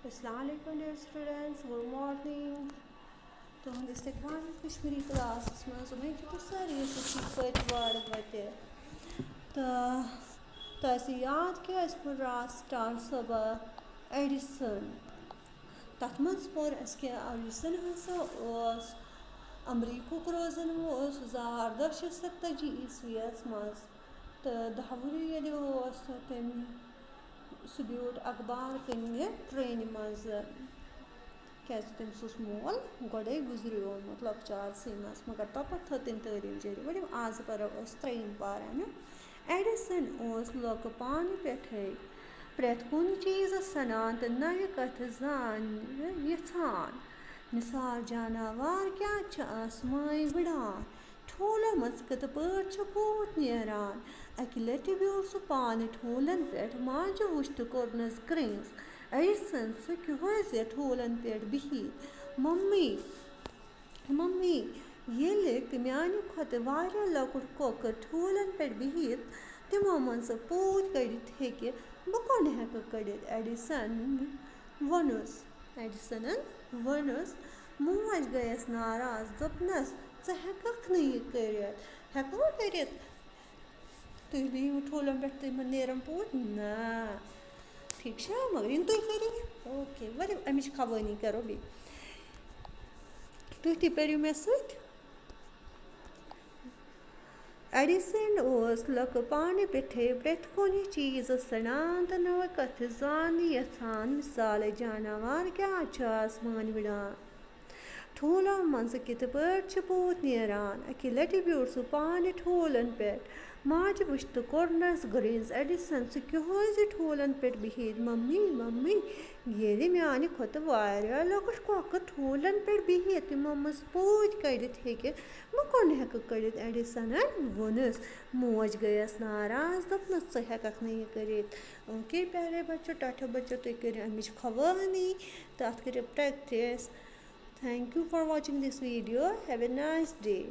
Assalamualaikum dear students, good morning. तुहंद इस्तकबाल Kashmiri class मज उम्मीद कि सारी पे तो याद कि रात स्टार सबक एडिसन तथ मज पोर एडिसन हसा अमरीकुक रोजन वो 1870 ईस्वीस मज तो दहवुरी तम सह ब्यूट अखबार कन ट्रेन मज क्या तमिस मोल गोडे गुजरियोमुत लकचारसै मज मगर तपत थो तम तालीम जारी वह आज परो त्रेम पारा एडिसन लोक पान पे प्रेथ कुन चीज़ सनान तो नव कथ जान यछान मिसाल जानवर क्या आसमाय विड़ान ठूलो मज कत पे पूत नेरान अकि लट ब्यूट सह पान ठूलन पे माज वुच तो कोरनस क्रिंस एडिसन सह कह ठूलन पे बिहित मम्मी मम्मी ये म्यान खुद वारिया लकुट कोकर ठूलन पे बिहित तिमो मन सह पूत कड़ित हेके बह कौन हेक कड़ित एडिसनन वनुस मोज गयस नाराज दोपनस ज हेकक न यह करित हेकवा करित तुम बिहिव ठूलन पे तिमन नेरन पूत ना ठीक है मगर इन तुम करो ओके वह अमिच खवानी करो बे तुम तू मे सत एडिसन लक पान पे प्रेथ कुन चीज़ सनान तो नव कथ जान यछान मिसाल जानवर क्या आसमान विड़ान ठूलो मज कित पे पूत नेरान अकि लट ब्यूट सह पान ठूलन पे माज वुच तो कोरनस ग्रिंस एडिसन सह कह ठूलन पे बिहित मम्मी मम्मी ये म्यान खुद वारिया लकुट कोकर ठूलन पे बिहित तिमो मज पूत कड़ित हेके बह कौन हेक कड़ित एडिसनन वनुस मोज गयस नाराज दोपनस ज हेकक न यह करित ओके प्यारे बच्चों टाटा बच्चों तुम करो अमिच खवानी तथ करो practice. Thank you for watching this video. Have a nice day.